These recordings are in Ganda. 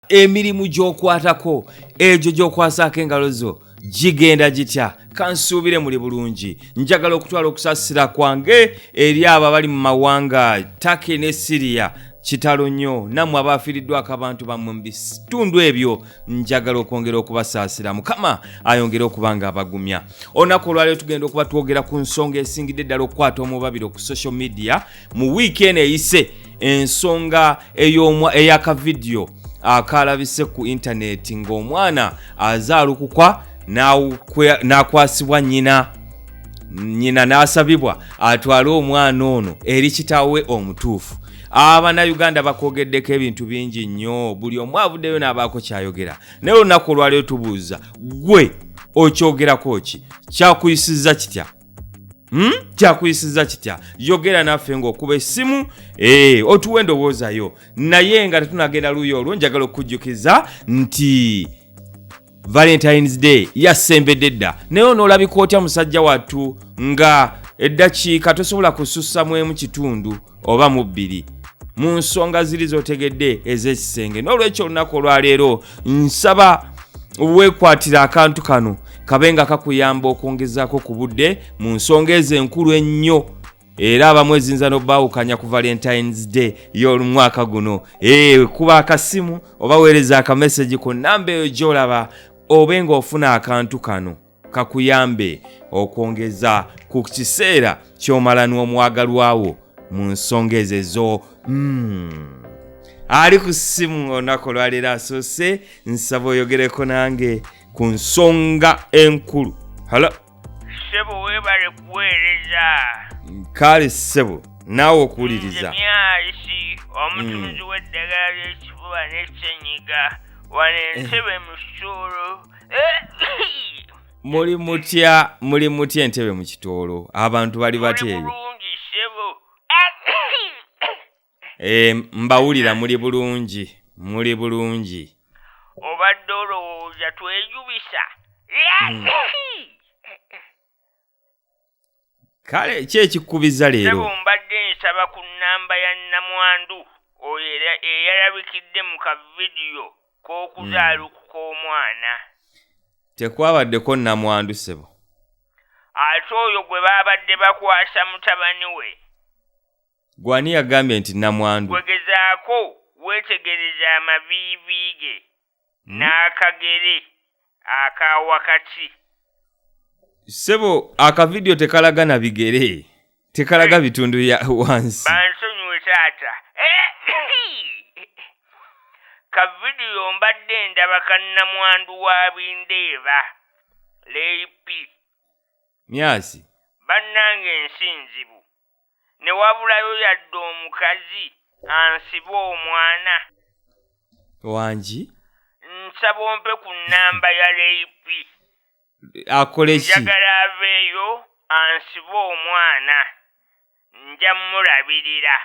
emirimu gy'okwatako egyo gy'okwasaako engalo zo gigenda gitya kansuubire muli bulungi njagala okutwala okusaasira kwange eri abo abali mu mawanga Turkey ne Syria kitalo nnyo nammwe abaafiiriddwako abantu bammwe mu bitundu ebyo njagala okwongera okubasaasira Mukama ayongere okuba nga abagumya olunaku olwaleero tugenda okuba twogera ku nsonga esingidde ddala okukwata omubabiro ku social media mu wiikeeni eyise ensonga ey'akavidiyo akalabise ku intaneti ng'omwana azaalukukwa n'akwasibwa nnyina n'asabibwa atwale omwana ono eri kitaawe omutuufu Abannayuganda bakwogeddeko ebintu bingi nnyo buli omu avuddeyo n'abaako kyayogera naye olunaku olwaleero tubuuza gwe okyogerako ki kyakuyisizza kitya kyakuyisizza kitya yogera naffe ng'okuba essimu otuwe endowoozayo naye nga tetunagenda luuyi olwo njagala okujjukiza nti Valentine's Day yasembedde dda naye onoolabika otya musajja wattu nga eddakiika tosobola kusussa mu emu kitundu oba mu bbiri mu nsonga ziri z'otegedde ez'ekisenge n'olwekyo olunaku olwaleero nsaba weekwatira akantu kano kabe nga kakuyamba okwongezaako ku budde mu nsonga ezo enkulu ennyo era abamu ezinza n'obbaawukanya ku Valentine's Day y'omwaka guno kuba akasimu oba weereza akamesegi ku nnamba eyo gy'olaba obe ng'ofuna akantu kano kakuyambe okwongeza ku kiseera ky'omala n'omwagalwawo mu nsonga ezo ali ku ssimu olunaku olwaleero asoose nsaba oyogereko nange ku nsonga enkulu hala Sebo webale kuweereza kale ssebo naawe okuwuliriza myalisi omutunzi w'eddagala ly'ekifuba n'ekyenyiga wano entebe mu kitoolo muli mutya entebe mu kitoolo abantu bali bateeyo bulungi sebo mbawulira muli bulungi obadde olowooza twejubisa kale ki ekikkubiza leero sebo mbadde nsaba ku nnamba ya nnamwandu oyo eyalabikidde mu kavidiyo k'okuzaalukuka omwana tekwabaddeko nnamwandu sebo ate oyo gwe baabadde bakwasa mutabani we gwani yagambye nti nnamwandu wegezaako weetegereza amaviivi ge n'akagere aka wakati sebo akavidiyo tekalaga na bigere tekalaga bitundu ya wansi bansonyiwe taata kavidiyo mbadde ndaba kannamwandu wa bindeeba leipi myasi bannange ensinzibu ne wabulayo yadde omukazi ansibe omwana wangi nsaba ompe ku nnamba ya leipi akole ki njagala aveeyo ansibe omwana nja mulabirira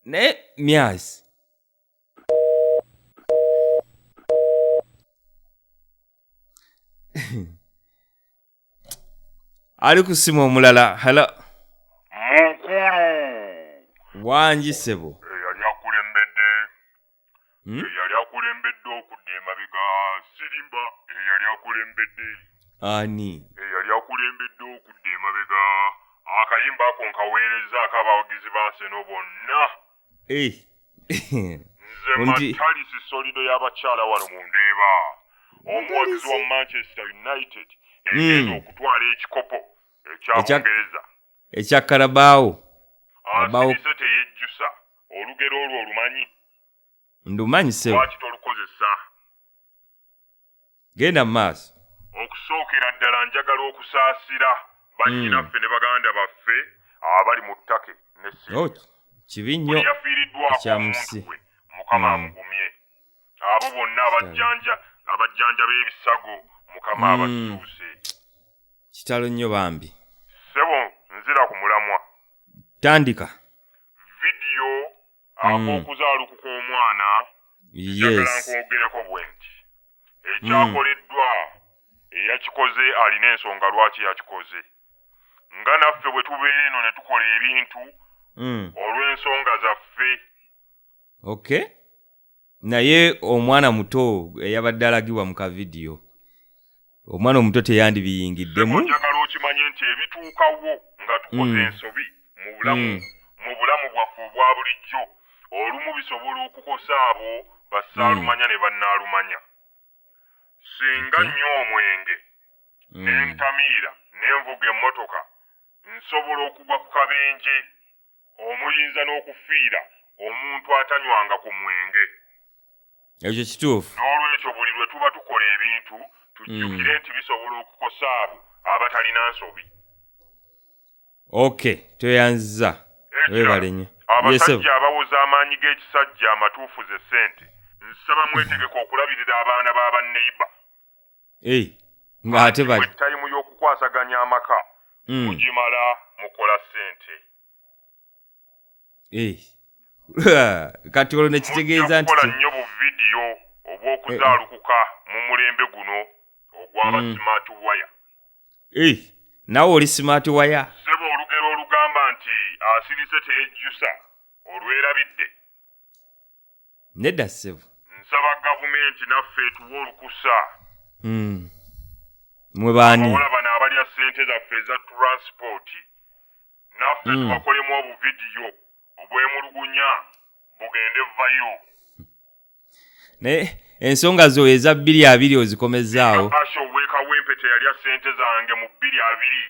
naye myasi ali ku simu omulala hala mukulu wangi sebo eyali akulembedde okudda emabega sirimba eyali akulembedde eyali akulembedde okudda emabega akayimba ako nkaweerezaako abawagizi ba Nseno bonna nze Matalisi solido y'abakyala wano mu Ndeeba omuwagizi wa Manchester United egenda okutwala ekikopo ekya Bungereza ekya Karabaawo asirise teyejjusa olugero olwo olumanyi ndumanyi sebo lwaki tolukozesa genda mu maaso okusookera ddala njagala okusaasira bannyinaffe ne baganda baffe abali mu ttake ne Syria kibi nnyo yafiiriddwako omuntu we Mukama amugumye abo bonna abajjanja b'ebisago Mukama abatuuse kitalo nnyo bambi sebo nzira ku mulamwa tandika vidiyo ak'okuzaalukuka omwana njagala nkwogereko bwe nti ekyakoleddwa eyakikoze alina ensonga lwaki yakikoze nga naffe bwe tubeera eno ne tukola ebintu olw'ensonga zaffe Okay. Naye omwana muto eyabadde alagibwa mu kavidiyo. Omwana omuto teyandibiyingiddemu. Njagala okimanye nti ebituukawo nga tukoze ensobi mu bulamu bwaffe obwa bulijjo olumu bisobola okukosa abo bassaalumanya ne bannaalumanya. Singa nnyo omwenge n'entamiira n'envuga emmotoka nsobola okugwa ku kabenje omuyinza n'okufiira omuntu atanywanga ku mwenge. Ekyo kituufu. N'olwekyo buli lwe tuba tukola ebintu tujjukire nti bisobola okukosa abo abatalina nsobi. Okay, tweyanziza. Weebale nnyo. Abasajja abawoza amaanyi g'ekisajja amatuufu ze ssente nsaba mwetegeka okulabirira abaana b'abanneiba. Ng'ate bali. Tayimu y'okukwasaganya amaka mugimala mukola ssente. Kati olwo ne kitegeeza nti kola nnyo bu vidiyo obw'okuzaalukuka mu mulembe guno ogw'aba smart wire. Naawe oli smart wire? Sebo olugero olugamba nti asirise teyejjusa olwerabidde. Nedda ssebo. Nsaba gavumenti naffe etuwe olukusa. Mwe baani? Abawala bano abalya ssente zaffe eza transport. Naffe tubakolemu obuvidiyo obwemulugunya bugende vayo. Naye ensonga zo eza 2-2 ozikomezaawo. Asho weekawo empete yalya ssente zange mu 2-2.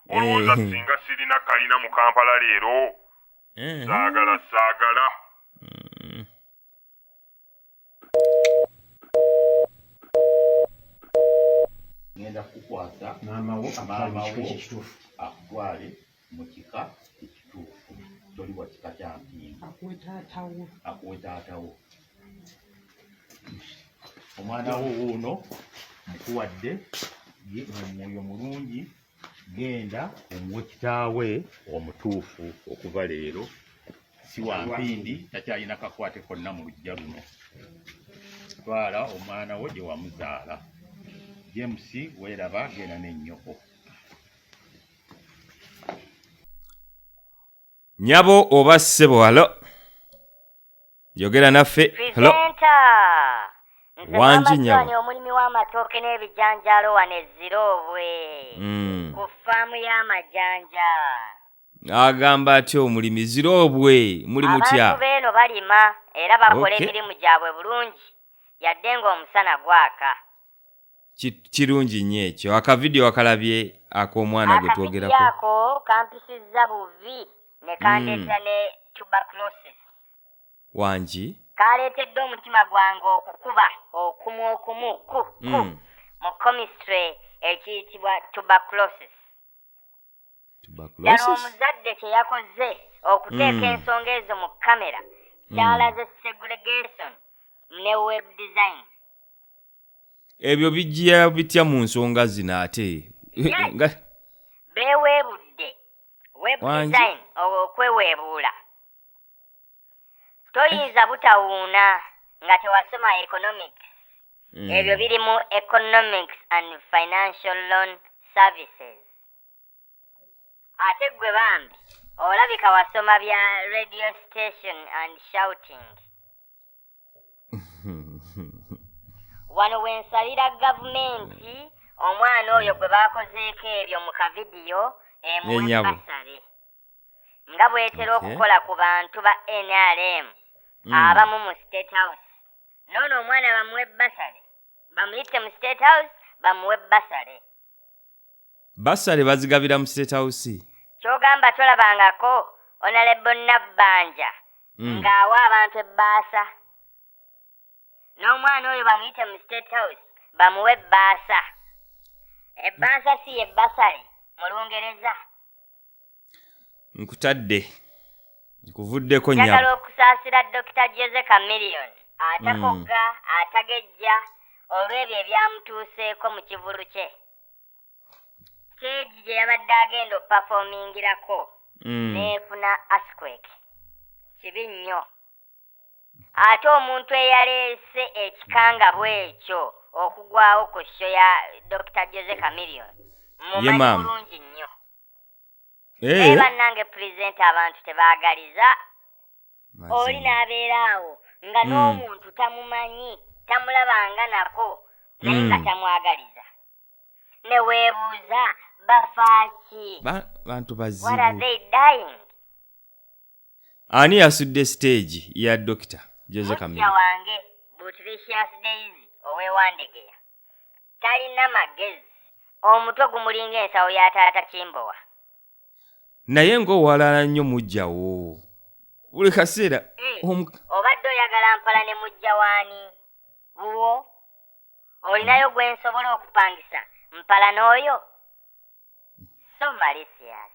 Olowooza singa sirina kalina mu Kampala leero. Saagala. Ngenda kukwata maama wo akutwale mu kika ekituufu. Toli wa kika kya mpinga. Akuwe taatawo. Omwana wo wuuno mukuwadde ye omwoyo mulungi, genda omuwe kitaawe omutuufu okuva leero. Si wa mpindi takyalina kakwate konna mu lujja luno. Twala omwana wo gye wamuzaala. James weeraba genda n'ennyoko. Nyabo oba ssebo, halo. Yogera naffe. Halo. Wanji nyabo. Omulimi w'amatooke n'ebijanjaalo wano Ezziroobwe. Ku ffaamu y'amajanja. Agamba atyo omulimi Ziroobwe muli mutya? Abantu beeno balima era bakola emirimu gyabwe bulungi yadde ng'omusana gwaka. Kirungi nnyo ekyo. Akavidiyo akalabye ak'omwana gwe twogerako. Akavidiyo kampisizza buvi ne kandeeta ne tuberculosis. Wanji? Kaleetedde omutima gwange okukuba okumu mu chemistry ekiyitibwa tuberculosis. Ddala omuzadde kye yakoze okuteeka ensonga ezo mu kamera kyalaze segregation ne web design. Ebyo bijja bitya mu nsonga zino ate? Beeweebudde web design okweweebuula. Toyinza butawuuna nga tewasoma economics. Ebyo biri mu economics and financial loan services. Ate gwe bambi olabika wasoma bya radio station and shouting. Wano wensalira gavumenti omwana oyo gwe baakozeeko ebyo mu kavidiyo emuwe basale. Nga bwetera okukola ku bantu ba NRM abamu mu State House. Noono omwana bamuwe basale. Bamuyite mu State House bamuwe basale. Basale bazigabira mu State House. Kyogamba tolabangako Honorable Nabbanja ng'awa abantu ebbaasa. N'omwana oyo bamuyite mu State House bamuwe ebbaasa. Ebbaasa si ye basale mu Lungereza. Nkutadde. Nkuvuddeko nnyabo. Njagala okusaasira Dr. Jose Chameleon atakogga atagejja olw'ebyo ebyamutuuseeko mu kivulu kye. Stage gye yabadde agenda opafomingirako n'efuna earthquake. Kibi nnyo. Ate omuntu eyaleese ekikanga bw'ekyo okugwawo ku show ya Dr. Jose Chameleon mumanyi bulungi nnyo. Bannange present abantu tebaagaliza. oli n'abeeraawo nga n'omuntu tamumanyi tamulabanga nako naye nga tamwagaliza ne weebuuza bafaaki bantu bazibu. What are they dying? Ani yasudde stage ya Dr. Jose Kamere wange Butricious Daisy owewandegeya talina magezi omutwe gumulinga ensawo ya taata Kimbowa naye ng'owalala nnyo mujjawo buli kaseera obadde oyagala mpala ne mujja waani wuwo olinayo gwe nsobola okupangisa mpala n'oyo so malicious.